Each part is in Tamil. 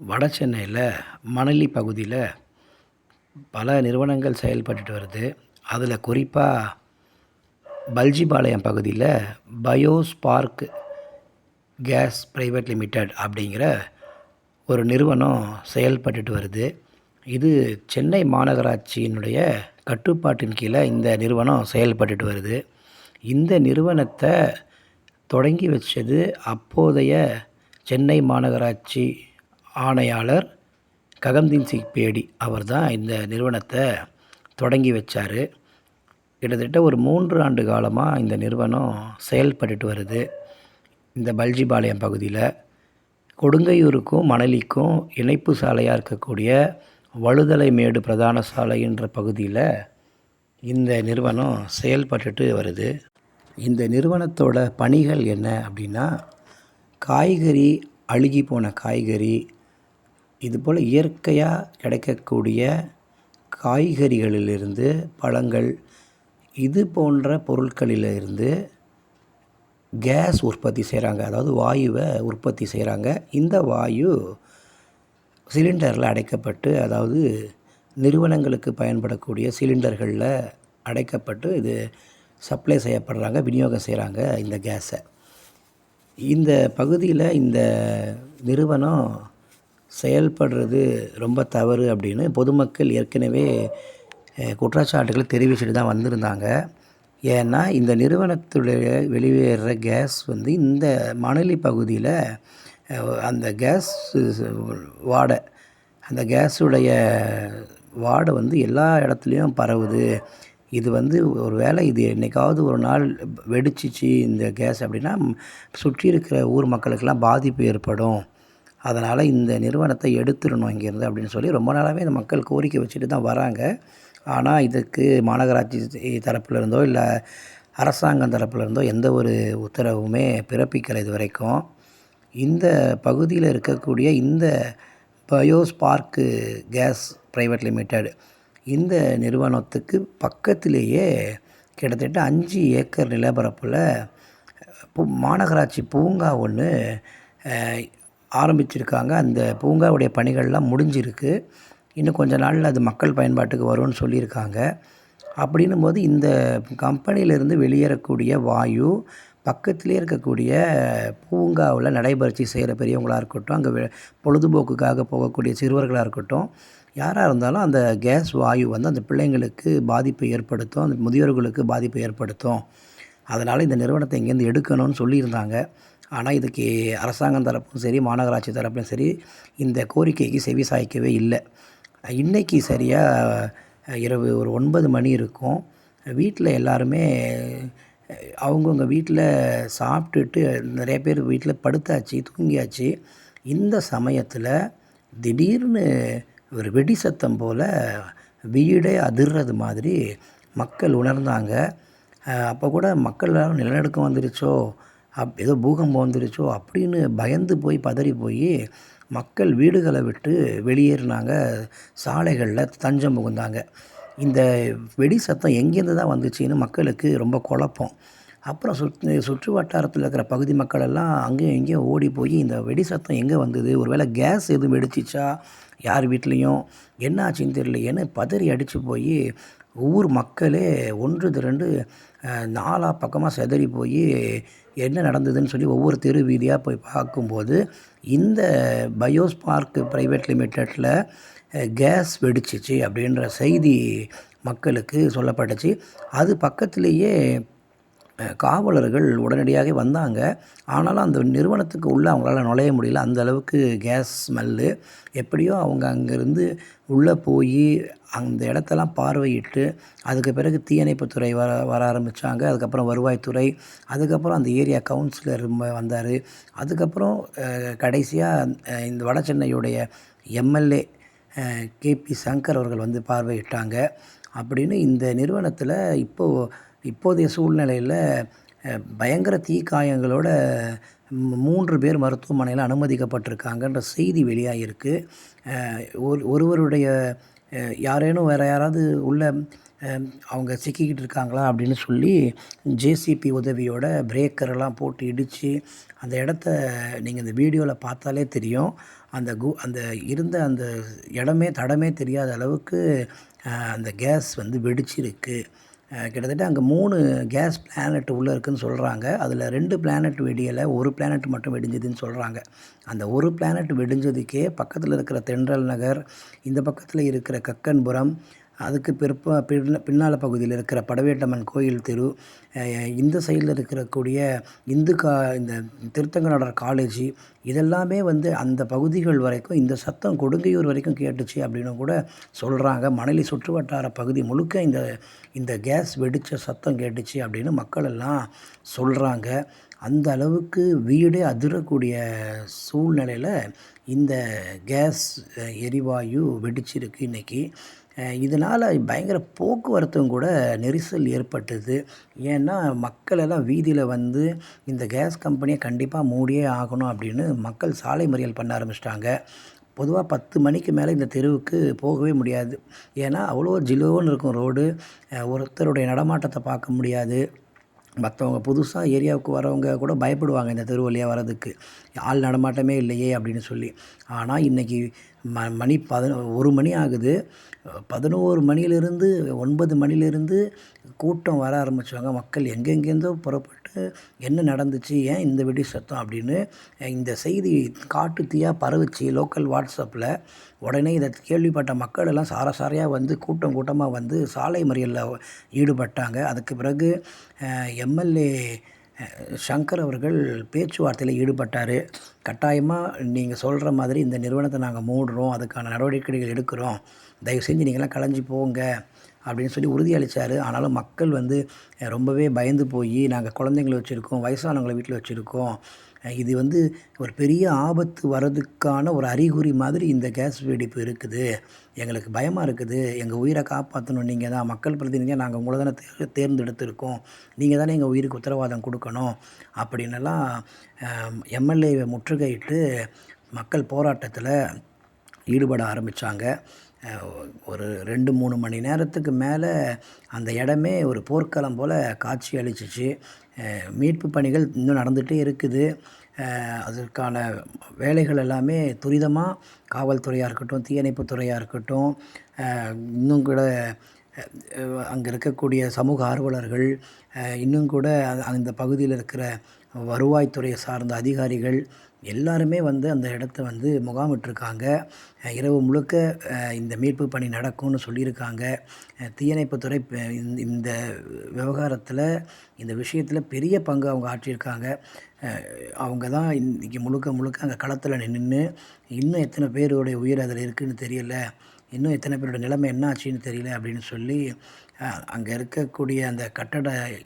வட சென்னையில் மணலி பகுதியில் பல நிறுவனங்கள் செயல்பட்டுட்டு வருது. அதில் குறிப்பாக பல்ஜிபாளையம் பகுதியில் பயோஸ்பார்க் கேஸ் பிரைவேட் லிமிடெட் அப்படிங்கிற ஒரு நிறுவனம் செயல்பட்டுட்டு வருது. இது சென்னை மாநகராட்சியினுடைய கட்டுப்பாட்டின் கீழே இந்த நிறுவனம் செயல்பட்டுட்டு வருது. இந்த நிறுவனத்தை தொடங்கி வச்சது அப்போதைய சென்னை மாநகராட்சி ஆணையாளர் ககம்தீன் சிங் பேடி. அவர் தான் இந்த நிறுவனத்தை தொடங்கி வச்சார். கிட்டத்தட்ட ஒரு 3 ஆண்டு காலமாக இந்த நிறுவனம் செயல்பட்டுட்டு வருது. இந்த பல்ஜிபாளையம் பகுதியில் கொடுங்கையூருக்கும் மணலிக்கும் இணைப்பு சாலையாக இருக்கக்கூடிய வழுதலைமேடு பிரதான சாலை என்ற பகுதியில் இந்த நிறுவனம் செயல்பட்டுட்டு வருது. இந்த நிறுவனத்தோட பணிகள் என்ன அப்படின்னா, காய்கறி, அழுகி போன காய்கறி, இதுபோல் இயற்கையாக கிடைக்கக்கூடிய காய்கறிகளிலிருந்து, பழங்கள், இது போன்ற பொருட்களிலிருந்து கேஸ் உற்பத்தி செய்கிறாங்க. அதாவது வாயுவை உற்பத்தி செய்கிறாங்க. இந்த வாயு சிலிண்டரில் அடைக்கப்பட்டு, அதாவது நிறுவனங்களுக்கு பயன்படக்கூடிய சிலிண்டர்களில் அடைக்கப்பட்டு இது சப்ளை செய்யப்படுறாங்க, விநியோகம் செய்கிறாங்க இந்த கேஸை. இந்த பகுதியில் இந்த நிறுவனம் செயல்படுறது ரொம்ப தவறு அப்படின்னு பொதுமக்கள் ஏற்கனவே குற்றச்சாட்டுகளை தெரிவிச்சுட்டு தான் வந்திருந்தாங்க. ஏன்னா இந்த நிறுவனத்துடைய வெளியேற கேஸ் இந்த மணலி பகுதியில் அந்த கேஸ் வாடை, அந்த கேஸுடைய வாடை எல்லா இடத்துலையும் பரவுது. இது ஒரு வேளை இது என்றைக்காவது ஒரு நாள் வெடிச்சிச்சு இந்த கேஸ் அப்படின்னா சுற்றி இருக்கிற ஊர் மக்களுக்கெல்லாம் பாதிப்பு ஏற்படும். அதனால் இந்த நிறுவனத்தை எடுத்துடணும் இங்கேருந்து அப்படின்னு சொல்லி ரொம்ப நாளாகவே இந்த மக்கள் கோரிக்கை வச்சுட்டு தான் வராங்க. ஆனால் இதுக்கு மாநகராட்சி தரப்புலேருந்தோ இல்லை அரசாங்கம் தரப்புலேருந்தோ எந்த ஒரு உத்தரவுமே பிறப்பிக்கலை இது வரைக்கும். இந்த பகுதியில் இருக்கக்கூடிய இந்த பயோஸ்பார்க்கு கேஸ் பிரைவேட் லிமிடெட் இந்த நிறுவனத்துக்கு பக்கத்திலேயே கிட்டத்தட்ட 5 ஏக்கர் நிலப்பரப்பில் மாநகராட்சி பூங்கா ஒன்று ஆரம்பிச்சிருக்காங்க. அந்த பூங்காவுடைய பணிகள்லாம் முடிஞ்சிருக்கு. இன்னும் கொஞ்ச நாளில் அது மக்கள் பயன்பாட்டுக்கு வரும்னு சொல்லியிருக்காங்க. அப்படின்னும் போது இந்த கம்பெனியிலேருந்து வெளியேறக்கூடிய வாயு பக்கத்திலே இருக்கக்கூடிய பூங்காவில் நடைபயிற்சி செய்கிற பெரியவங்களாக இருக்கட்டும், அங்கே பொழுதுபோக்குக்காக போகக்கூடிய சிறுவர்களாக இருக்கட்டும், யாராக இருந்தாலும் அந்த கேஸ் வாயு அந்த பிள்ளைங்களுக்கு பாதிப்பை ஏற்படுத்தும், அந்த முதியோர்களுக்கு பாதிப்பை ஏற்படுத்தும். அதனால் இந்த நிறுவனத்தை இங்கேருந்து எடுக்கணும்னு சொல்லியிருந்தாங்க. ஆனால் இதுக்கு அரசாங்கம் தரப்பும் சரி, மாநகராட்சி தரப்பும் சரி, இந்த கோரிக்கைக்கு செவி சாய்க்கவே இல்லை. இன்றைக்கி சரியாக இரவு ஒரு 9 மணி இருக்கும். வீட்டில் எல்லாருமே அவங்கவுங்க வீட்டில் சாப்பிட்டுட்டு நிறைய பேர் வீட்டில் படுத்தாச்சு, தூங்கியாச்சு. இந்த சமயத்தில் திடீர்னு ஒரு வெடி சத்தம் போல் வீடே அதிர்றது மாதிரி மக்கள் உணர்ந்தாங்க. அப்போ கூட மக்கள் எல்லாரும் நிலநடுக்கம் வந்துருச்சோ, ஏதோ பூகம்பம் வந்துருச்சோ அப்படின்னு பயந்து போய் பதறி போய் மக்கள் வீடுகளை விட்டு வெளியேறினாங்க, சாலைகளில் தஞ்சம் புகுந்தாங்க. இந்த வெடி சத்தம் எங்கேருந்து தான் வந்துச்சுன்னு மக்களுக்கு ரொம்ப குழப்பம். அப்புறம் சுற்று வட்டாரத்தில் இருக்கிற பகுதி மக்கள் எல்லாம் அங்கேயும் இங்கேயும் ஓடி போய் இந்த வெடி சத்தம் எங்கே வந்தது, ஒரு வேளை கேஸ் எதுவும் வெடிச்சிச்சா யார் வீட்லேயும், என்ன ஆச்சுன்னு தெரியலையேன்னு பதறி அடித்து போய் ஊர் மக்களே ஒன்று திரண்டு 4 பக்கமாக சிதறி போய் என்ன நடந்ததுன்னு சொல்லி ஒவ்வொரு தெரு வீதியாக போய் பார்க்கும்போது இந்த பயோஸ்பார்க் பிரைவேட் லிமிட்டடில் கேஸ் வெடிச்சிச்சு அப்படின்ற செய்தி மக்களுக்கு சொல்லப்பட்டுச்சு. அது பக்கத்திலேயே காவலர்கள் உடனடியாக வந்தாங்க. ஆனாலும் அந்த நிறுவனத்துக்கு உள்ளே அவங்களால நுழைய முடியல. அந்த அளவுக்கு கேஸ் ஸ்மெல்லு. எப்படியோ அவங்க அங்கேருந்து உள்ளே போய் அந்த இடத்தெல்லாம் பார்வையிட்டு அதுக்கு பிறகு தீயணைப்புத்துறை வர ஆரம்பித்தாங்க. அதுக்கப்புறம் வருவாய்த்துறை, அதுக்கப்புறம் அந்த ஏரியா கவுன்சிலர் வந்தார். அதுக்கப்புறம் கடைசியாக இந்த வட சென்னையுடைய எம்எல்ஏ கேபி சங்கர் அவர்கள் பார்வையிட்டாங்க. அப்படின்னு இந்த நிறுவனத்தில் இப்போதைய சூழ்நிலையில் பயங்கர தீக்காயங்களோட 3 பேர் மருத்துவமனையில் அனுமதிக்கப்பட்டிருக்காங்கன்ற செய்தி வெளியாகிருக்கு. ஒருவருடைய யாரேனும் வேறு யாராவது உள்ள அவங்க சிக்கிக்கிட்டு இருக்காங்களா அப்படின்னு சொல்லி ஜேசிபி உதவியோட பிரேக்கரெல்லாம் போட்டு இடித்து அந்த இடத்த நீங்கள் இந்த வீடியோவில் பார்த்தாலே தெரியும். அந்த இருந்த அந்த இடமே தடமே தெரியாத அளவுக்கு அந்த கேஸ் வந்து வெடிச்சிருக்கு. கிட்டத்தட்ட அங்கே 3 கேஸ் பிளானட் உள்ளே இருக்குதுன்னு சொல்கிறாங்க. அதில் 2 பிளானட் வெடியலை, ஒரு பிளானட் மட்டும் வெடிஞ்சதுன்னு சொல்கிறாங்க. அந்த ஒரு பிளானட் வெடிஞ்சதுக்கே பக்கத்தில் இருக்கிற தென்றல் நகர், இந்த பக்கத்தில் இருக்கிற கக்கன்புரம், அதுக்கு பின்னால் பகுதியில் இருக்கிற படவேட்டம்மன் கோயில் தெரு, இந்த சைடில் இருக்கக்கூடிய இந்த திருத்தங்கநாதர் காலேஜ், இதெல்லாமே வந்து அந்த பகுதிகள் வரைக்கும் இந்த சத்தம் கொடுங்கையூர் வரைக்கும் கேட்டுச்சு அப்படின்னு கூட சொல்கிறாங்க. மணலி சுற்றுவட்டார பகுதி முழுக்க இந்த கேஸ் வெடித்த சத்தம் கேட்டுச்சு அப்படின்னு மக்கள் எல்லாம் சொல்கிறாங்க. அந்த அளவுக்கு வீடே அதிரக்கூடிய சூழ்நிலையில் இந்த கேஸ் எரிவாயு வெடிச்சிருக்கு இன்றைக்கி. இதனால் பயங்கர போக்குவரத்தும் கூட நெரிசல் ஏற்பட்டது. ஏன்னா மக்கள் எல்லாம் வீதியில் வந்து இந்த கேஸ் கம்பெனியை கண்டிப்பாக மூடியே ஆகணும் அப்படின்னு மக்கள் சாலை மறியல் பண்ண ஆரம்பிச்சிட்டாங்க. பொதுவாக 10 மணிக்கு மேலே இந்த தெருவுக்கு போகவே முடியாது. ஏன்னா அவ்வளோ ஜிலோன்னு இருக்கும் ரோடு. ஒருத்தருடைய நடமாட்டத்தை பார்க்க முடியாது. மற்றவங்க புதுசாக ஏரியாவுக்கு வரவங்க கூட பயப்படுவாங்க இந்த தெரு வழியாக வர்றதுக்கு, ஆள் நடமாட்டமே இல்லையே அப்படின்னு சொல்லி. ஆனால் இன்றைக்கி மணி 1 மணி ஆகுது. 11 மணியிலிருந்து 9 மணிலேருந்து கூட்டம் வர ஆரம்பித்தாங்க. மக்கள் எங்கெங்கேருந்தோ புறப்பட்டு என்ன நடந்துச்சு, ஏன் இந்த வெடி சத்தம் அப்படின்னு இந்த செய்தி காட்டு தீயாக பரவுச்சு லோக்கல் வாட்ஸ்அப்பில். உடனே இதை கேள்விப்பட்ட மக்கள் எல்லாம் சாரையாக வந்து கூட்டமாக வந்து சாலை மறியலில் ஈடுபட்டாங்க. அதுக்கு பிறகு எம்எல்ஏ சங்கர் அவர்கள் பேச்சுவார்த்தையில் ஈடுபட்டார். கட்டாயமாக நீங்கள் சொல்கிற மாதிரி இந்த நிறுவனத்தை நாங்கள் மூடுறோம், அதுக்கான நடவடிக்கைகள் எடுக்கிறோம், தயவு செஞ்சு நீங்களாம் கலைஞ்சி போங்க அப்படின்னு சொல்லி உறுதியளித்தார். ஆனாலும் மக்கள் வந்து ரொம்பவே பயந்து போய், நாங்கள் குழந்தைங்கள வச்சுருக்கோம், வயசானவங்களை வீட்டில் வச்சுருக்கோம், இது வந்து ஒரு பெரிய ஆபத்து வர்றதுக்கான ஒரு அறிகுறி மாதிரி இந்த கேஸ் வெடிப்பு இருக்குது, எங்களுக்கு பயமாக இருக்குது, எங்கள் உயிரை காப்பாற்றணும், நீங்கள் தான் மக்கள் பிரதிநிதியாக, நாங்கள் உங்களை தானே தேர்ந்தெடுத்திருக்கோம், நீங்கள் தானே எங்கள் உயிருக்கு உத்தரவாதம் கொடுக்கணும் அப்படின்னெல்லாம் எம்எல்ஏவை முற்றுகையிட்டு மக்கள் போராட்டத்தில் ஈடுபட ஆரம்பித்தாங்க. ஒரு 2-3 மணி நேரத்துக்கு மேலே அந்த இடமே ஒரு போர்க்களம் போல் காட்சி அளிச்சிச்சு. மீட்பு பணிகள் இன்னும் நடந்துகிட்டே இருக்குது. அதற்கான வேலைகள் எல்லாமே துரிதமாக காவல்துறையாக இருக்கட்டும், தீயணைப்புத்துறையாக இருக்கட்டும், இன்னும் கூட அங்கே இருக்கக்கூடிய சமூக ஆர்வலர்கள், இன்னும் கூட அந்த பகுதியில் இருக்கிற வருவாய்த்துறையை சார்ந்த அதிகாரிகள் எல்லாருமே வந்து அந்த இடத்த வந்து முகாமிட்டிருக்காங்க. இரவு முழுக்க இந்த மீட்பு பணி நடக்கும்னு சொல்லியிருக்காங்க. தீயணைப்புத்துறை இந்த விவகாரத்தில், இந்த விஷயத்தில் பெரிய பங்கு அவங்க ஆற்றியிருக்காங்க. அவங்க தான் இன்றைக்கி முழுக்க அங்கே களத்தில் நின்று இன்னும் எத்தனை பேருடைய உயிர் அதில் இருக்குதுன்னு தெரியல, இன்னும் எத்தனை பேரோட நிலைமை என்ன ஆச்சுன்னு தெரியல அப்படின்னு சொல்லி அங்கே இருக்கக்கூடிய அந்த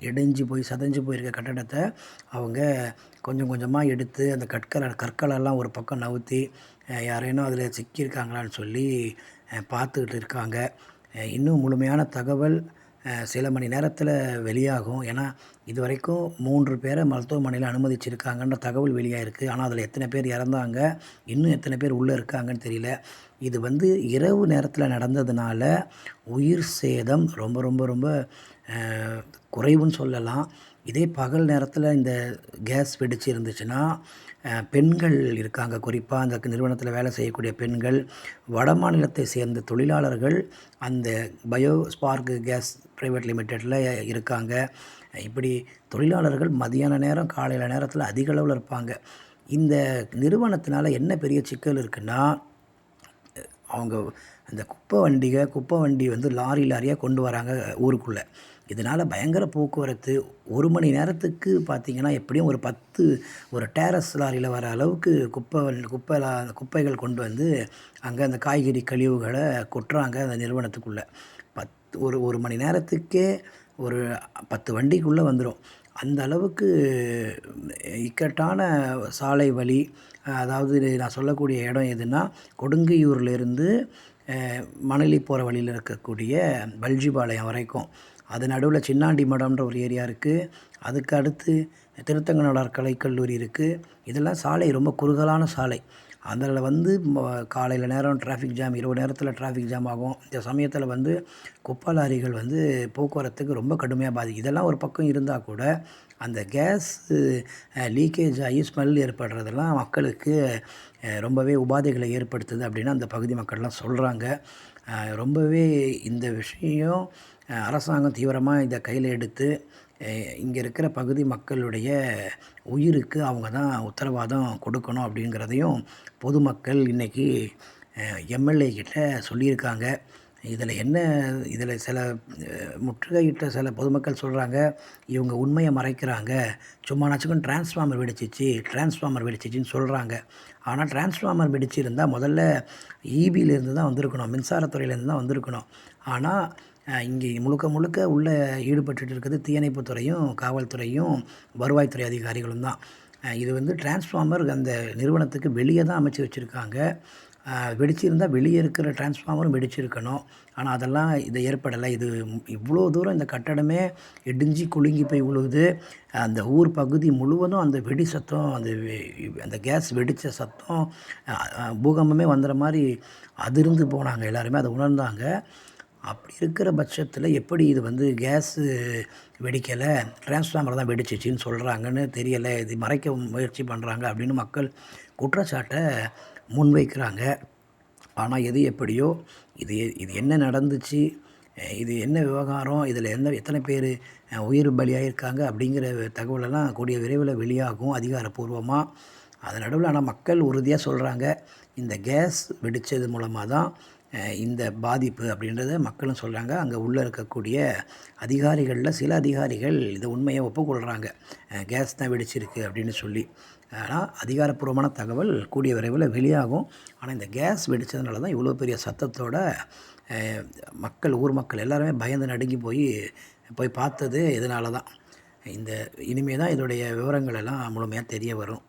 இடிஞ்சு போய் சதைஞ்சு போயிருக்க கட்டடத்தை அவங்க கொஞ்சம் கொஞ்சமாக எடுத்து அந்த கற்களெல்லாம் ஒரு பக்கம் நவுத்தி யாரேனும் அதில் சிக்கியிருக்காங்களான்னு சொல்லி பார்த்துக்கிட்டு இருக்காங்க. இன்னும் முழுமையான தகவல் சில மணி நேரத்தில் வெளியாகும். ஏன்னா இது வரைக்கும் 3 பேரை மருத்துவமனையில் அனுமதிச்சிருக்காங்கன்ற தகவல் வெளியாகிருக்கு. ஆனால் அதில் எத்தனை பேர் இறந்தாங்க, இன்னும் எத்தனை பேர் உள்ளே இருக்காங்கன்னு தெரியல. இது வந்து இரவு நேரத்தில் நடந்ததுனால உயிர் சேதம் ரொம்ப ரொம்ப ரொம்ப குறைவுன்னு சொல்லலாம். இதே பகல் நேரத்தில் இந்த கேஸ் வெடிச்சு இருந்துச்சுன்னா, பெண்கள் இருக்காங்க, குறிப்பாக அந்த நிறுவனத்தில் வேலை செய்யக்கூடிய பெண்கள், வட மாநிலத்தை சேர்ந்த தொழிலாளர்கள் அந்த பயோஸ்பார்க் கேஸ் பிரைவேட் லிமிட்டெடில் இருக்காங்க. இப்படி தொழிலாளர்கள் மதியான நேரம் காலையில் நேரத்தில் அதிக அளவில் இருப்பாங்க. இந்த நிறுவனத்தினால என்ன பெரிய சிக்கல் இருக்குன்னா, அவங்க அந்த குப்பை வண்டி வந்து லாரியாக கொண்டு வராங்க ஊருக்குள்ளே. இதனால் பயங்கர போக்குவரத்து. 1 மணி நேரத்துக்கு பார்த்திங்கன்னா எப்படியும் ஒரு டேரஸ் லாரியில் வர அளவுக்கு குப்பைகள் கொண்டு வந்து அங்கே அந்த காய்கறி கழிவுகளை கொட்டுறாங்க அந்த நிறுவனத்துக்குள்ளே. ஒரு மணி நேரத்துக்கே ஒரு 10 வண்டிக்குள்ளே வந்துடும். அந்த அளவுக்கு இக்கட்டான சாலை வழி. அதாவது நான் சொல்லக்கூடிய இடம் எதுனா, கொடுங்கையூர்லேருந்து மணலி போகிற வழியில் இருக்கக்கூடிய பல்ஜிபாளையம் வரைக்கும். அது நடுவில் சின்னாண்டி மடம்ன்ற ஒரு ஏரியா இருக்குது. அதுக்கு அடுத்து திருத்தங்கநாதர் கலைக்கல்லூரி இருக்குது. இதெல்லாம் சாலை ரொம்ப குறுகலான சாலை. அதில் வந்து காலையில் நேரம் டிராஃபிக் ஜாம், இரவு நேரத்தில் டிராஃபிக் ஜாம் ஆகும். இந்த சமயத்தில் வந்து குப்பை லாரிகள் வந்து போக்குவரத்துக்கு ரொம்ப கடுமையாக பாதிக்கும். இதெல்லாம் ஒரு பக்கம் இருந்தால் கூட அந்த கேஸு லீக்கேஜ் ஆகி ஸ்மெல் ஏற்படுறதெல்லாம் மக்களுக்கு ரொம்பவே உபாதைகளை ஏற்படுத்துது அப்படின்னு அந்த பகுதி மக்கள்லாம் சொல்கிறாங்க. ரொம்பவே இந்த விஷயம் அரசாங்கம் தீவிரமாக இதை கையில் எடுத்து இங்கே இருக்கிற பகுதி மக்களுடைய உயிருக்கு அவங்க தான் உத்தரவாதம் கொடுக்கணும் அப்படிங்கிறதையும் பொதுமக்கள் இன்றைக்கி எம்எல்ஏ கிட்ட சொல்லியிருக்காங்க. இதில் சில முற்றுகையிட்ட சில பொதுமக்கள் சொல்கிறாங்க, இவங்க உண்மையை மறைக்கிறாங்க, சும்மானாச்சுக்கும் டிரான்ஸ்ஃபார்மர் வெடிச்சிச்சின்னு சொல்கிறாங்க. ஆனால் டிரான்ஸ்ஃபார்மர் வெடிச்சிருந்தால் முதல்ல ஈபியிலேருந்து தான் வந்திருக்கணும், மின்சாரத்துறையிலேருந்து தான் வந்திருக்கணும். ஆனால் இங்கே முழுக்க உள்ள ஈடுபட்டு இருக்கிறது தீயணைப்புத்துறையும், காவல்துறையும், வருவாய்த்துறை அதிகாரிகளும் தான். இது வந்து டிரான்ஸ்ஃபார்மர் அந்த நிறுவனத்துக்கு வெளியே தான் அமைச்சு வச்சுருக்காங்க. வெடிச்சிருந்தால் வெளியே இருக்கிற டிரான்ஸ்ஃபார்மரும் வெடிச்சிருக்கணும். ஆனால் அதெல்லாம் இது ஏற்படலை. இது இவ்வளோ தூரம் இந்த கட்டடமே இடிஞ்சு குலுங்கி போய் விழுகுது. அந்த ஊர் பகுதி முழுவதும் அந்த வெடி சத்தம், அந்த கேஸ் வெடித்த சத்தம், பூகம்பமே வந்துடுற மாதிரி அதிர்ந்து போனாங்க. எல்லாருமே அதை உணர்ந்தாங்க. அப்படி இருக்கிற பட்சத்தில் எப்படி இது வந்து கேஸு வெடிக்கலை, டிரான்ஸ்ஃபார்மர் தான் வெடிச்சிச்சின்னு சொல்கிறாங்கன்னு தெரியலை. இது மறைக்க முயற்சி பண்ணுறாங்க அப்படின்னு மக்கள் குற்றச்சாட்டை முன்வைக்கிறாங்க. ஆனால் எது எப்படியோ இது என்ன நடந்துச்சு, இது என்ன விவகாரம், இதில் எத்தனை பேர் உயிர் பலியாகிருக்காங்க அப்படிங்கிற தகவலெல்லாம் கூடிய விரைவில் வெளியாகும் அதிகாரப்பூர்வமாக. அது நடுவில் ஆனால் மக்கள் உறுதியாக சொல்கிறாங்க, இந்த கேஸ் வெடித்தது மூலமாக தான் இந்த பாதிப்பு அப்படின்றத மக்களும் சொல்கிறாங்க. அங்கே உள்ளே இருக்கக்கூடிய அதிகாரிகளில் சில அதிகாரிகள் இதை உண்மையை ஒப்புக்கொள்கிறாங்க, கேஸ் தான் வெடிச்சிருக்கு அப்படின்னு சொல்லி. ஆனால் அதிகாரப்பூர்வமான தகவல் கூடிய விரைவில் வெளியாகும். ஆனால் இந்த கேஸ் வெடித்ததுனால தான் இவ்வளோ பெரிய சத்தத்தோட ஊர் மக்கள் எல்லாருமே பயந்து நடுங்கி போய் பார்த்தது இதனால தான். இனிமே தான் இதோடைய விவரங்கள் எல்லாம் முழுமையாக தெரிய வரும்.